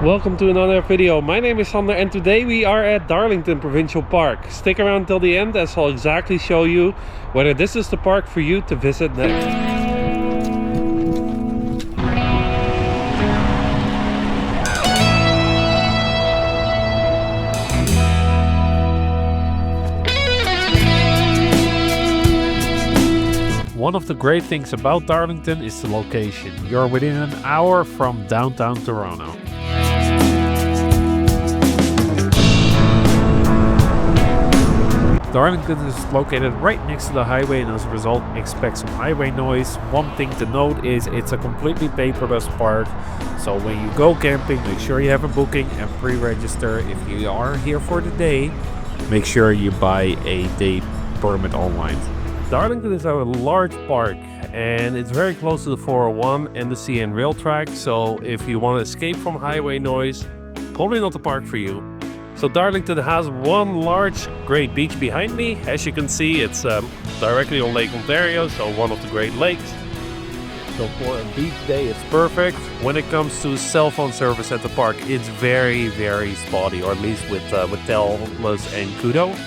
Welcome to another video. My name is Sander and today we are at Darlington Provincial Park. Stick around till the end as I'll exactly show you whether this is the park for you to visit next. One of the great things about Darlington is the location. You're within an hour from downtown Toronto. Darlington is located right next to the highway and as a result expect some highway noise. One thing to note is it's a completely paperless park, so when you go camping make sure you have a booking and pre-register. If you are here for the day, make sure you buy a day permit online. Darlington is a large park and it's very close to the 401 and the CN rail track, so if you want to escape from highway noise, probably not the park for you. So Darlington has one large great beach behind me. As you can see, it's directly on Lake Ontario, so one of the Great Lakes. So for a beach day, it's perfect. When it comes to cell phone service at the park, it's very, very spotty, or at least with Telus and Koodo.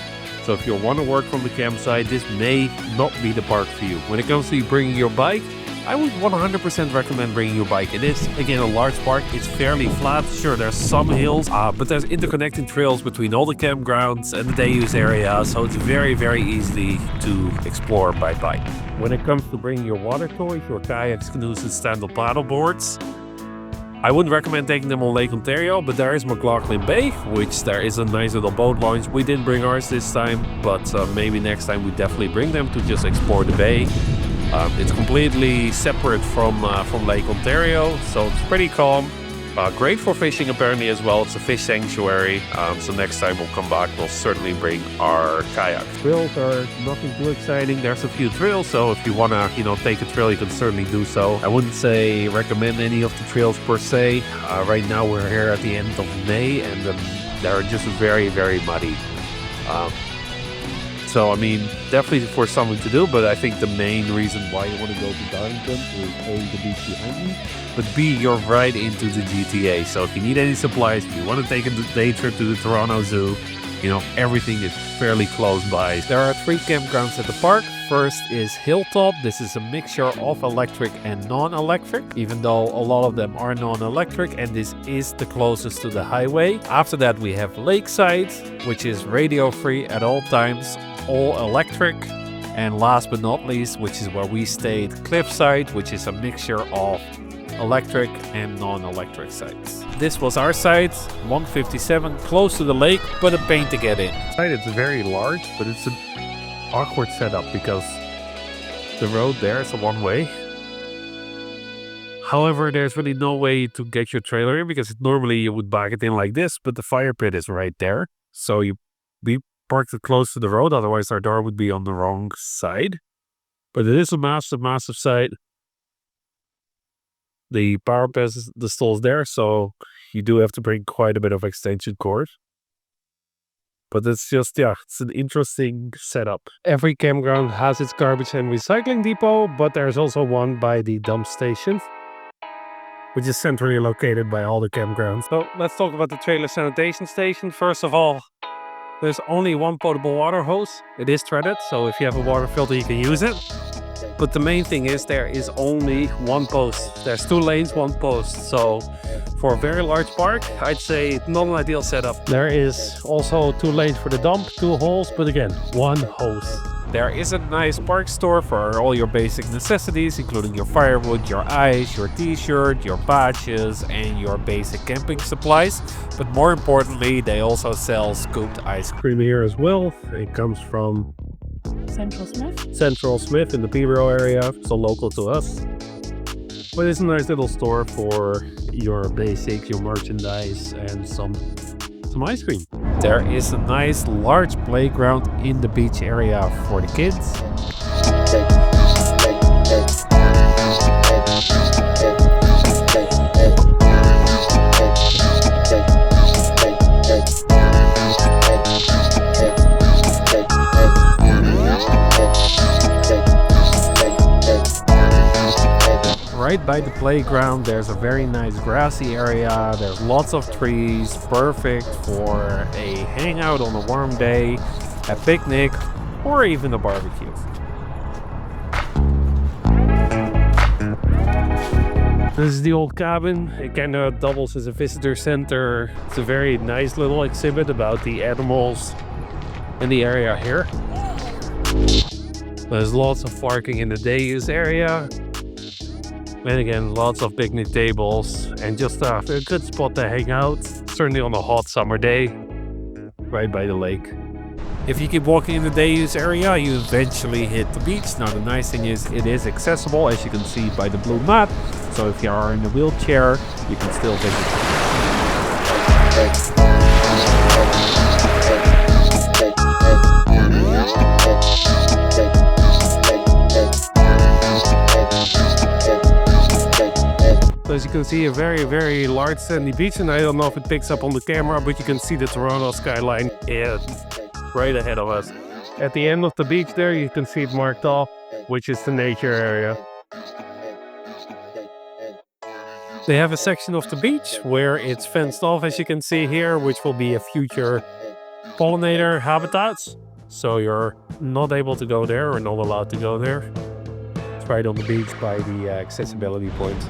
So if you want to work from the campsite, this may not be the park for you. When it comes to you bringing your bike, I would 100% recommend bringing your bike. It is, again, a large park. It's fairly flat. Sure, there's some hills, but there's interconnecting trails between all the campgrounds and the day use area, so it's very, very easy to explore by bike. When it comes to bringing your water toys, your kayaks, canoes, and stand-up paddle boards, I wouldn't recommend taking them on Lake Ontario, but there is McLoughlin Bay, which there is a nice little boat launch. We didn't bring ours this time, but maybe next time we definitely bring them to just explore the bay. It's completely separate from Lake Ontario, so it's pretty calm. Great for fishing apparently as well. It's a fish sanctuary, so next time we'll come back, we'll certainly bring our kayak. Trails are nothing too exciting. There's a few trails, so if you want to, take a trail, you can certainly do so. I wouldn't say recommend any of the trails per se. Right now we're here at the end of May, and they're just very, very muddy. So, I mean, definitely for something to do, but I think the main reason why you want to go to Darlington is A, the beach behind me, but B, you're right into the GTA. So if you need any supplies, if you want to take a day trip to the Toronto Zoo, everything is fairly close by. There are 3 campgrounds at the park. First is Hilltop. This is a mixture of electric and non-electric, even though a lot of them are non-electric, and this is the closest to the highway. After that we have Lakeside, which is radio free at all times, all electric. And last but not least, which is where we stayed, Cliffside, which is a mixture of electric and non-electric sites. This was our site, 157, close to the lake, but a pain to get in. It's very large, but it's an awkward setup because the road there is a one-way. However, there's really no way to get your trailer in because normally you would back it in like this, but the fire pit is right there. So we parked it close to the road, otherwise our door would be on the wrong side. But it is a massive, massive site. The power pass, the stall's there, so you do have to bring quite a bit of extension cord. But it's just, it's an interesting setup. Every campground has its garbage and recycling depot, but there's also one by the dump station, which is centrally located by all the campgrounds. So let's talk about the trailer sanitation station. First of all, there's only one potable water hose. It is threaded, so if you have a water filter, you can use it. But the main thing is there is only one post. There's 2 lanes, 1 post. So for a very large park, I'd say not an ideal setup. There is also 2 lanes for the dump, 2 holes, but again, 1 hose. There is a nice park store for all your basic necessities, including your firewood, your ice, your t-shirt, your patches, and your basic camping supplies. But more importantly, they also sell scooped ice cream here as well. It comes from Central Smith in the Peterborough area, so local to us. But it's a nice little store for your basics, your merchandise, and some ice cream. There is a nice large playground in the beach area for the kids. right by the playground. There's a very nice grassy area. There's lots of trees, perfect for a hangout on a warm day, a picnic, or even a barbecue. This is the old cabin. It kind of doubles as a visitor center. It's a very nice little exhibit about the animals in the area here. There's lots of parking in the day use area. And again, lots of picnic tables and just a good spot to hang out. Certainly on a hot summer day, right by the lake. If you keep walking in the day use area, you eventually hit the beach. Now the nice thing is it is accessible, as you can see by the blue map. So if you are in a wheelchair, you can still visit. So as you can see, a very, very large sandy beach, and I don't know if it picks up on the camera, but you can see the Toronto skyline right ahead of us. At the end of the beach there, you can see it marked off, which is the nature area. They have a section of the beach where it's fenced off, as you can see here, which will be a future pollinator habitats. So you're not able to go there or not allowed to go there. It's right on the beach by the accessibility point.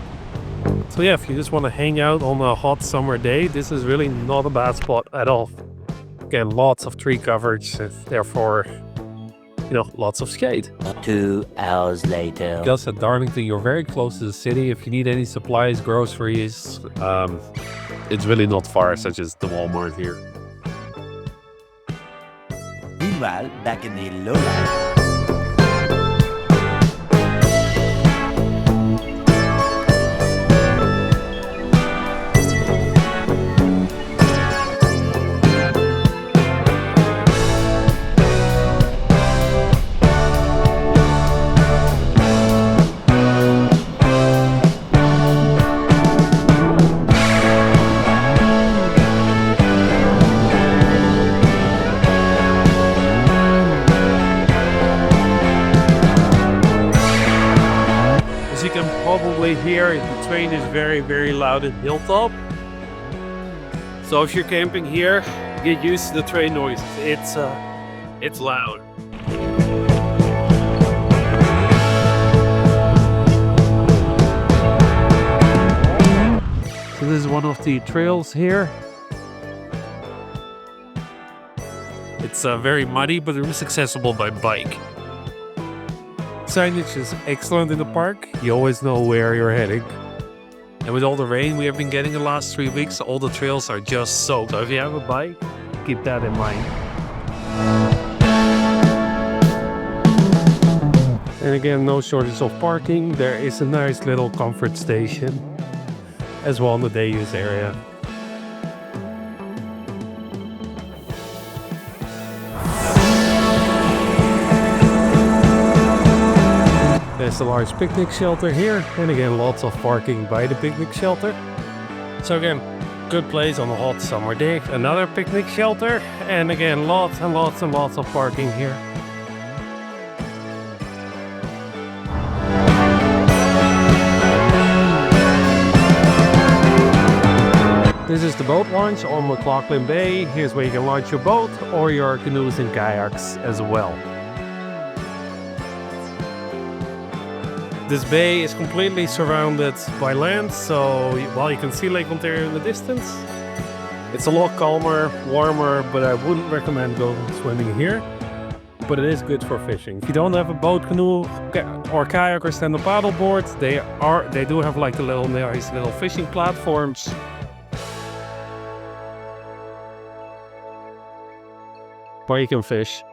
So yeah, if you just want to hang out on a hot summer day, this is really not a bad spot at all. Again, lots of tree coverage, therefore, lots of shade. 2 hours later. Just at Darlington, you're very close to the city. If you need any supplies, groceries, it's really not far, such as the Walmart here. Meanwhile, back in the lowland. Here, the train is very, very loud at Hilltop. So if you're camping here, get used to the train noise. It's loud. So this is one of the trails here. It's very muddy, but it is accessible by bike. Signage is excellent in the park. You always know where you're heading. And with all the rain we have been getting the last 3 weeks, all the trails are just soaked. So if you have a bike, keep that in mind. And again, no shortage of parking. There is a nice little comfort station as well in the day use area. There's a large picnic shelter here, and again lots of parking by the picnic shelter. So again, good place on a hot summer day. Another picnic shelter, and again lots and lots and lots of parking here. This is the boat launch on McLoughlin Bay. Here's where you can launch your boat or your canoes and kayaks as well. This bay is completely surrounded by land, so while you can see Lake Ontario in the distance, it's a lot calmer, warmer, but I wouldn't recommend going swimming here. But it is good for fishing. If you don't have a boat, canoe, or kayak or stand-up paddleboard, they do have like the nice little fishing platforms. Where you can fish.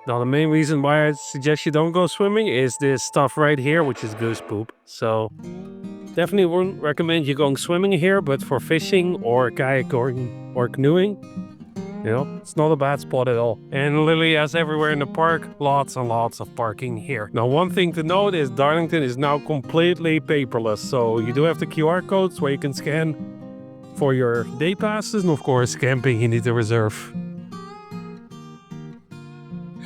Now the main reason why I suggest you don't go swimming is this stuff right here, which is goose poop. So definitely wouldn't recommend you going swimming here, but for fishing or kayaking or canoeing, it's not a bad spot at all. And literally as everywhere in the park, lots and lots of parking here. Now one thing to note is Darlington is now completely paperless. So you do have the QR codes where you can scan for your day passes, and of course camping you need to reserve.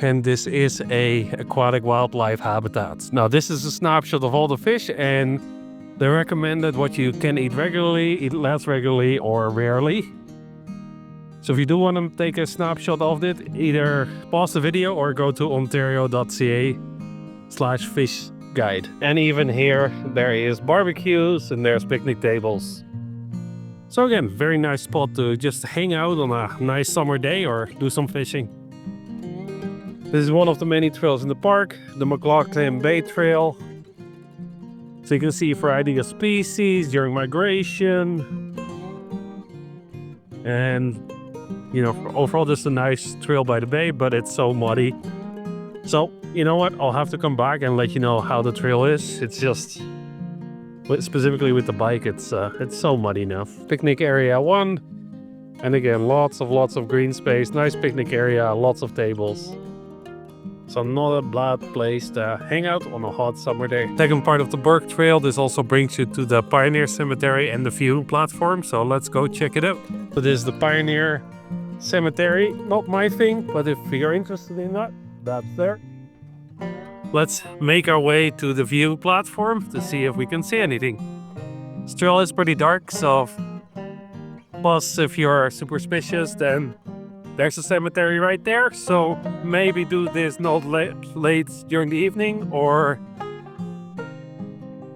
and this is a aquatic wildlife habitat. Now this is a snapshot of all the fish, and they recommended what you can eat regularly, eat less regularly, or rarely. So if you do want to take a snapshot of it, either pause the video or go to ontario.ca/fish guide. And even here there is barbecues and there's picnic tables. So again, very nice spot to just hang out on a nice summer day or do some fishing. This is one of the many trails in the park, the McLoughlin Bay trail. So you can see a variety of species during migration. And you know, overall just a nice trail by the bay, but it's so muddy. So, you know what, I'll have to come back and let you know how the trail is. It's just, specifically with the bike, it's so muddy now. Picnic area 1, and again, lots of green space, nice picnic area, lots of tables. So not a bad place to hang out on a hot summer day. Second part of the Perk trail, this also brings you to the Pioneer Cemetery and the viewing platform, so let's go check it out. So this is the Pioneer Cemetery, not my thing, but if you're interested in that, that's there. Let's make our way to the view platform to see if we can see anything. This trail is pretty dark, so plus if you're superstitious, then there's a cemetery right there, so maybe do this not late during the evening or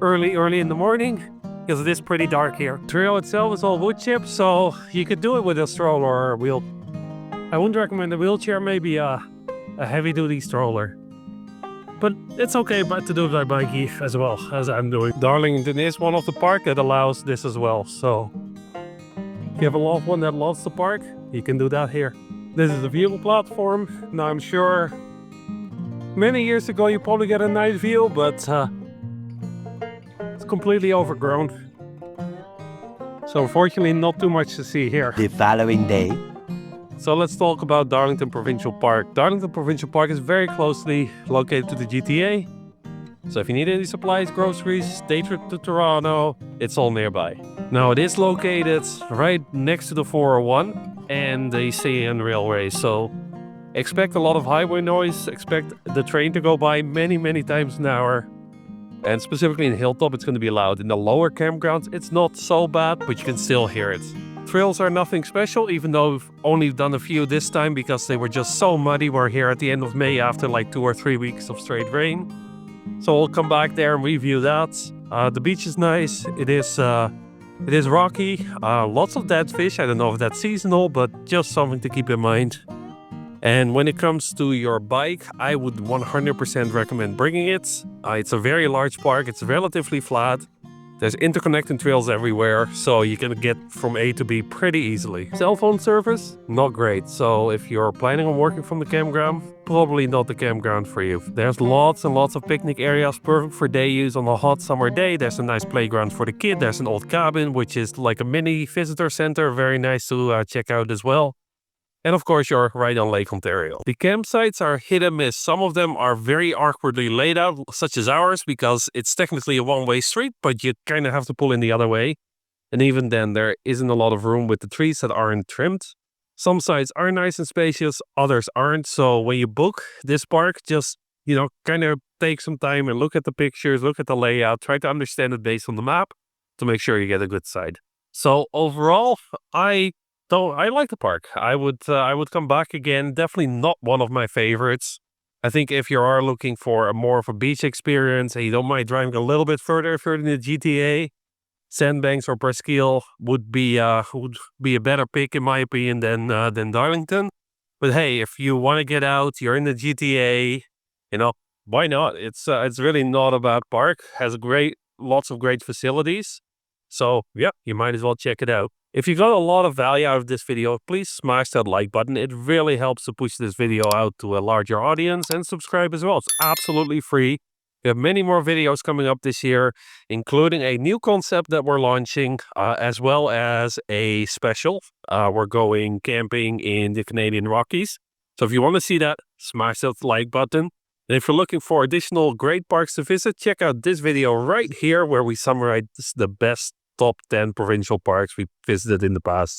early in the morning, because it is pretty dark here. The trail itself is all wood chips, so you could do it with a stroller or a wheel. I wouldn't recommend a wheelchair, maybe a heavy-duty stroller. But it's okay to do it by bikey as well, as I'm doing. Darlington is one of the parks that allows this as well, so if you have a loved one that loves the park, you can do that here. This is the viewing platform. Now I'm sure many years ago you probably got a nice view, but it's completely overgrown. So unfortunately not too much to see here. The following day. So let's talk about Darlington Provincial Park. Darlington Provincial Park is very closely located to the GTA. So if you need any supplies, groceries, day trip to Toronto, it's all nearby. Now it is located right next to the 401 and the CN Railway. So expect a lot of highway noise, expect the train to go by many times an hour. And specifically in Hilltop, it's going to be loud. In the lower campgrounds, it's not so bad, but you can still hear it. Trails are nothing special, even though we've only done a few this time because they were just so muddy. We're here at the end of May after like 2 or 3 weeks of straight rain. So we'll come back there and review that. The beach is nice. It is rocky. Lots of dead fish. I don't know if that's seasonal, but just something to keep in mind. And when it comes to your bike, I would 100% recommend bringing it. It's a very large park. It's relatively flat. There's interconnecting trails everywhere, so you can get from A to B pretty easily. Cell phone service, not great. So if you're planning on working from the campground, probably not the campground for you. There's lots and lots of picnic areas, perfect for day use on a hot summer day. There's a nice playground for the kid. There's an old cabin, which is like a mini visitor center. Very nice to check out as well. And of course, you're right on Lake Ontario. The campsites are hit and miss. Some of them are very awkwardly laid out, such as ours, because it's technically a one-way street, but you kind of have to pull in the other way. And even then, there isn't a lot of room with the trees that aren't trimmed. Some sites are nice and spacious, others aren't. So when you book this park, just, kind of take some time and look at the pictures, look at the layout, try to understand it based on the map to make sure you get a good site. So overall, I like the park. I would come back again. Definitely not one of my favorites. I think if you are looking for more of a beach experience and you don't mind driving a little bit further in the GTA, Sandbanks or Presqu'ile would be a better pick in my opinion than Darlington. But hey, if you want to get out, you're in the GTA, why not? It's really not a bad park. Has lots of great facilities. So yeah, you might as well check it out. If you got a lot of value out of this video, please smash that like button. It really helps to push this video out to a larger audience, and subscribe as well. It's absolutely free. We have many more videos coming up this year, including a new concept that we're launching, as well as a special. We're going camping in the Canadian Rockies. So if you want to see that, smash that like button. And if you're looking for additional great parks to visit, check out this video right here where we summarize the best top 10 provincial parks we visited in the past.